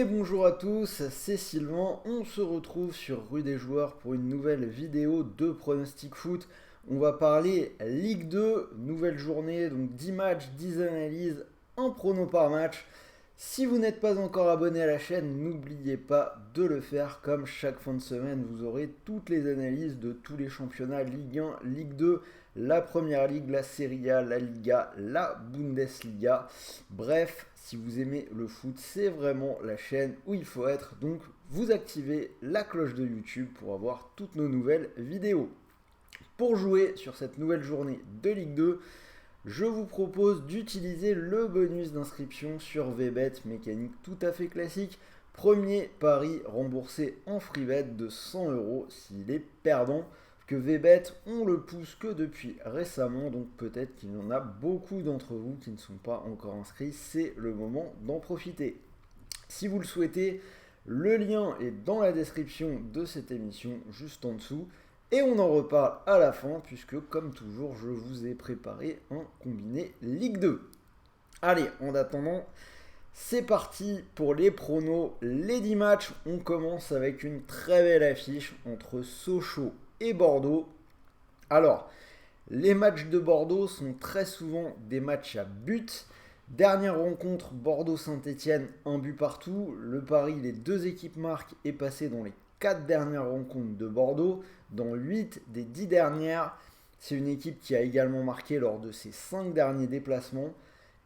bonjour à tous, c'est Sylvain, on se retrouve sur Rue des Joueurs pour une nouvelle vidéo de Pronostic Foot. On va parler Ligue 2, nouvelle journée, donc 10 matchs, 10 analyses, un prono par match. Si vous n'êtes pas encore abonné à la chaîne, n'oubliez pas de le faire. Comme chaque fin de semaine, vous aurez toutes les analyses de tous les championnats, Ligue 1, Ligue 2, la Première Ligue, la Serie A, la Liga, la Bundesliga. Bref, si vous aimez le foot, c'est vraiment la chaîne où il faut être. Donc, vous activez la cloche de YouTube pour avoir toutes nos nouvelles vidéos. Pour jouer sur cette nouvelle journée de Ligue 2, je vous propose d'utiliser le bonus d'inscription sur VBet, mécanique tout à fait classique. Premier pari remboursé en free bet de 100 € s'il est perdant. Que VBet, on le pousse que depuis récemment, donc peut-être qu'il y en a beaucoup d'entre vous qui ne sont pas encore inscrits. C'est le moment d'en profiter. Si vous le souhaitez, le lien est dans la description de cette émission, juste en dessous. Et on en reparle à la fin, puisque comme toujours, je vous ai préparé un combiné Ligue 2. Allez, en attendant, c'est parti pour les pronos, les 10 matchs. On commence avec une très belle affiche entre Sochaux et Bordeaux. Alors, les matchs de Bordeaux sont très souvent des matchs à but. Dernière rencontre, Bordeaux-Saint-Etienne, un but partout. Le pari, les deux équipes marquent, est passé dans les 4 dernières rencontres de Bordeaux. Dans 8 des 10 dernières, c'est une équipe qui a également marqué lors de ses 5 derniers déplacements.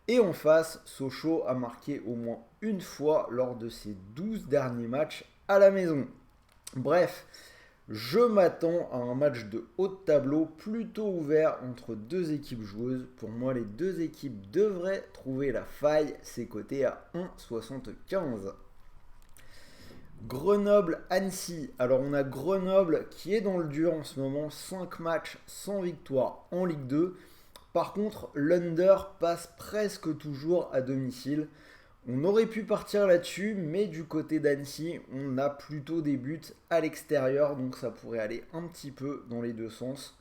Et en face, Sochaux a marqué au moins une fois lors de ses 12 derniers matchs à la maison. Bref, je m'attends à un match de haut de tableau plutôt ouvert entre deux équipes joueuses. Pour moi, les deux équipes devraient trouver la faille. C'est coté à 1,75. Grenoble-Annecy. Alors on a Grenoble qui est dans le dur en ce moment, 5 matchs sans victoire en Ligue 2. Par contre, l'under passe presque toujours à domicile. On aurait pu partir là-dessus, mais du côté d'Annecy, on a plutôt des buts à l'extérieur, donc ça pourrait aller un petit peu dans les deux sens.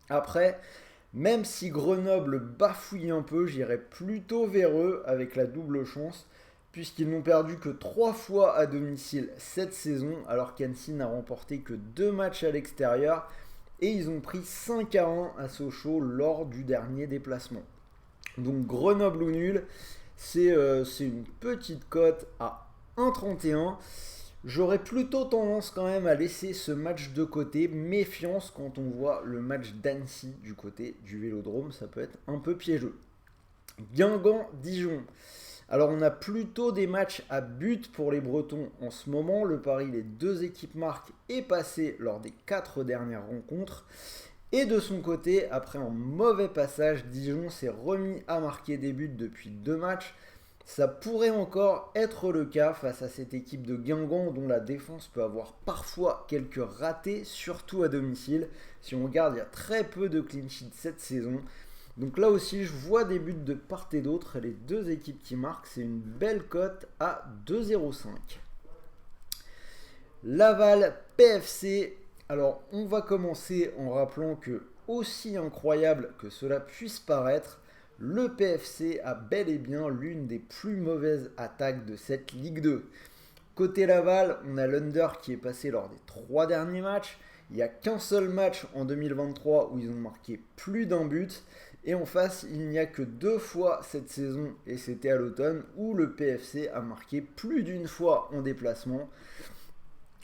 Après, même si Grenoble bafouille un peu, j'irais plutôt vers eux avec la double chance, puisqu'ils n'ont perdu que 3 fois à domicile cette saison, alors qu'Annecy n'a remporté que 2 matchs à l'extérieur, et ils ont pris 5-1 à Sochaux lors du dernier déplacement. Donc Grenoble ou nul, c'est une petite cote à 1,31. J'aurais plutôt tendance quand même à laisser ce match de côté. Méfiance quand on voit le match d'Annecy du côté du Vélodrome, ça peut être un peu piégeux. Guingamp-Dijon. Alors on a plutôt des matchs à but pour les Bretons en ce moment. Le pari, les deux équipes marquent, est passé lors des 4 dernières rencontres. Et de son côté, après un mauvais passage, Dijon s'est remis à marquer des buts depuis 2 matchs. Ça pourrait encore être le cas face à cette équipe de Guingamp dont la défense peut avoir parfois quelques ratés, surtout à domicile. Si on regarde, il y a très peu de clean sheet cette saison. Donc là aussi, je vois des buts de part et d'autre. Les deux équipes qui marquent, c'est une belle cote à 2,05. Laval PFC. Alors, on va commencer en rappelant que, aussi incroyable que cela puisse paraître, le PFC a bel et bien l'une des plus mauvaises attaques de cette Ligue 2. Côté Laval, on a l'under qui est passé lors des 3 derniers matchs. Il n'y a qu'un seul match en 2023 où ils ont marqué plus d'un but. Et en face, il n'y a que 2 fois cette saison, et c'était à l'automne, où le PFC a marqué plus d'une fois en déplacement.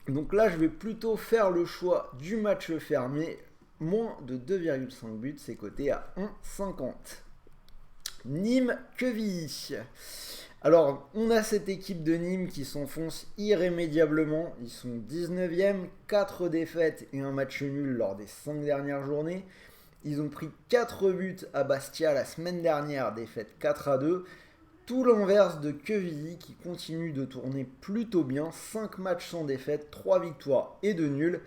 Donc là, je vais plutôt faire le choix du match fermé. Moins de 2,5 buts, c'est coté à 1,50. Nîmes-Quevilly. Alors, on a cette équipe de Nîmes qui s'enfonce irrémédiablement. Ils sont 19e, 4 défaites et un match nul lors des 5 dernières journées. Ils ont pris 4 buts à Bastia la semaine dernière, défaite 4-2. Tout l'inverse de Quevilly qui continue de tourner plutôt bien. 5 matchs sans défaite, 3 victoires et 2 nuls.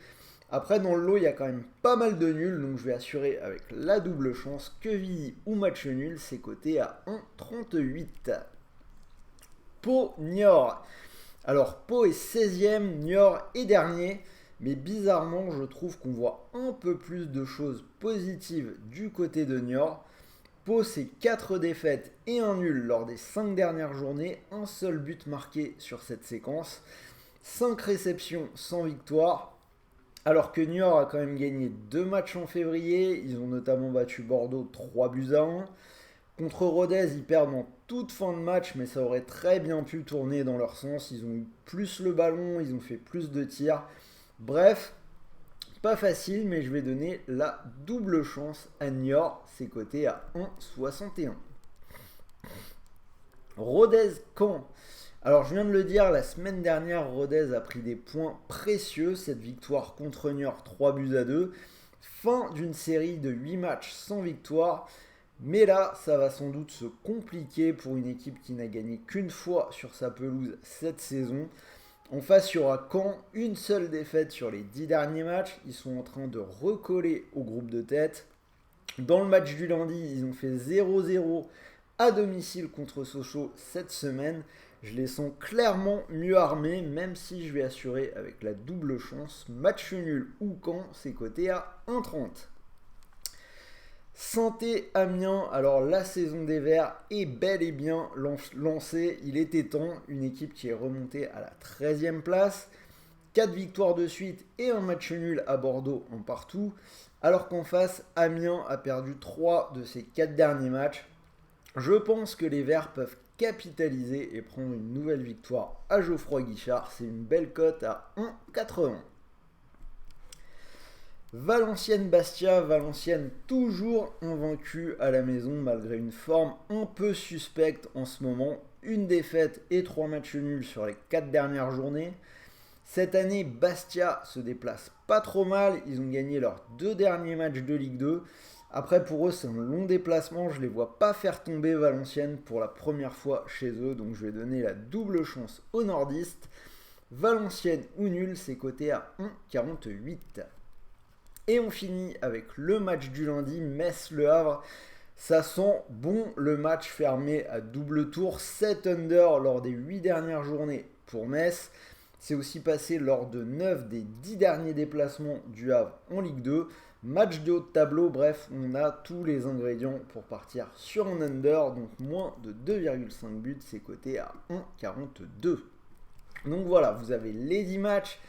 Après, dans le lot, il y a quand même pas mal de nuls, donc je vais assurer avec la double chance. Quevilly ou match nul, c'est coté à 1,38. Pau-Niort. Alors, Pau est 16e, Niort est dernier. Mais bizarrement, je trouve qu'on voit un peu plus de choses positives du côté de Niort. Pau, c'est 4 défaites et un nul lors des 5 dernières journées, un seul but marqué sur cette séquence, 5 réceptions sans victoire, alors que Niort a quand même gagné 2 matchs en février, ils ont notamment battu Bordeaux 3-1. Contre Rodez, ils perdent en toute fin de match, mais ça aurait très bien pu tourner dans leur sens, ils ont eu plus le ballon, ils ont fait plus de tirs, bref. Pas facile, mais je vais donner la double chance à Niort. C'est coté à 1,61. Rodez-Caen. Alors, je viens de le dire, la semaine dernière, Rodez a pris des points précieux. Cette victoire contre Niort, 3-2. Fin d'une série de 8 matchs sans victoire. Mais là, ça va sans doute se compliquer pour une équipe qui n'a gagné qu'une fois sur sa pelouse cette saison. En face, il y aura Caen, une seule défaite sur les 10 derniers matchs. Ils sont en train de recoller au groupe de tête. Dans le match du lundi, ils ont fait 0-0 à domicile contre Sochaux cette semaine. Je les sens clairement mieux armés, même si je vais assurer avec la double chance. Match nul ou Caen, c'est coté à 1,30. Saint-Étienne-Amiens, alors la saison des Verts est bel et bien lancée, il était temps, une équipe qui est remontée à la 13e place, 4 victoires de suite et un match nul à Bordeaux en partout, alors qu'en face, Amiens a perdu 3 de ses 4 derniers matchs. Je pense que les Verts peuvent capitaliser et prendre une nouvelle victoire à Geoffroy Guichard, c'est une belle cote à 1,80. Valenciennes-Bastia, Valenciennes toujours invaincue à la maison malgré une forme un peu suspecte en ce moment. Une défaite et 3 matchs nuls sur les 4 dernières journées. Cette année, Bastia se déplace pas trop mal. Ils ont gagné leurs 2 derniers matchs de Ligue 2. Après, pour eux, c'est un long déplacement. Je ne les vois pas faire tomber Valenciennes pour la première fois chez eux. Donc, je vais donner la double chance aux nordistes. Valenciennes ou nul, c'est coté à 1,48. Et on finit avec le match du lundi, Metz-Le Havre. Ça sent bon le match fermé à double tour, 7 under lors des 8 dernières journées pour Metz. C'est aussi passé lors de 9 des 10 derniers déplacements du Havre en Ligue 2. Match de haut de tableau, bref, on a tous les ingrédients pour partir sur un under, donc moins de 2,5 buts, c'est coté à 1,42. Donc voilà, vous avez les 10 matchs.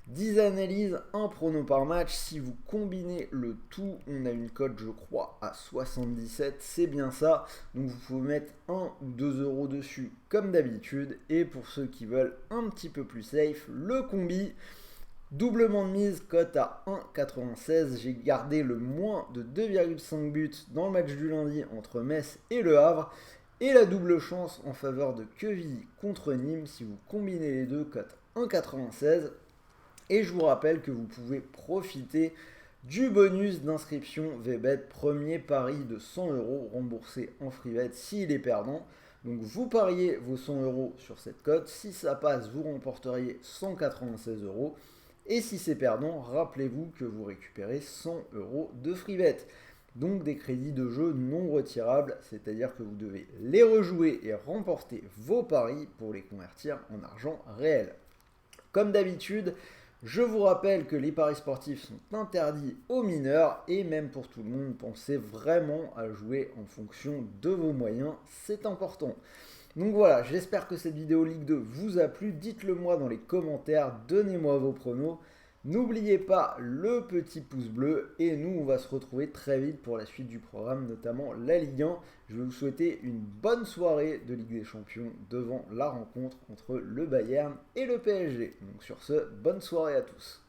10 analyses, un prono par match. Si vous combinez le tout, on a une cote, je crois, à 77. C'est bien ça. Donc vous pouvez mettre 1 ou 2 euros dessus, comme d'habitude. Et pour ceux qui veulent un petit peu plus safe, le combi. Doublement de mise, cote à 1,96. J'ai gardé le moins de 2,5 buts dans le match du lundi entre Metz et Le Havre. Et la double chance en faveur de Quevilly contre Nîmes. Si vous combinez les deux, cote 1,96. Et je vous rappelle que vous pouvez profiter du bonus d'inscription VBet, premier pari de 100 euros remboursé en freebet s'il est perdant. Donc vous pariez vos 100 euros sur cette cote. Si ça passe, vous remporteriez 196 euros. Et si c'est perdant, rappelez-vous que vous récupérez 100 euros de freebet. Donc des crédits de jeu non retirables, c'est-à-dire que vous devez les rejouer et remporter vos paris pour les convertir en argent réel. Comme d'habitude, je vous rappelle que les paris sportifs sont interdits aux mineurs et même pour tout le monde, pensez vraiment à jouer en fonction de vos moyens, c'est important. Donc voilà, j'espère que cette vidéo Ligue 2 vous a plu, dites-le moi dans les commentaires, donnez-moi vos pronos. N'oubliez pas le petit pouce bleu et nous on va se retrouver très vite pour la suite du programme, notamment la Ligue 1. Je vais vous souhaiter une bonne soirée de Ligue des Champions devant la rencontre entre le Bayern et le PSG. Donc sur ce, bonne soirée à tous.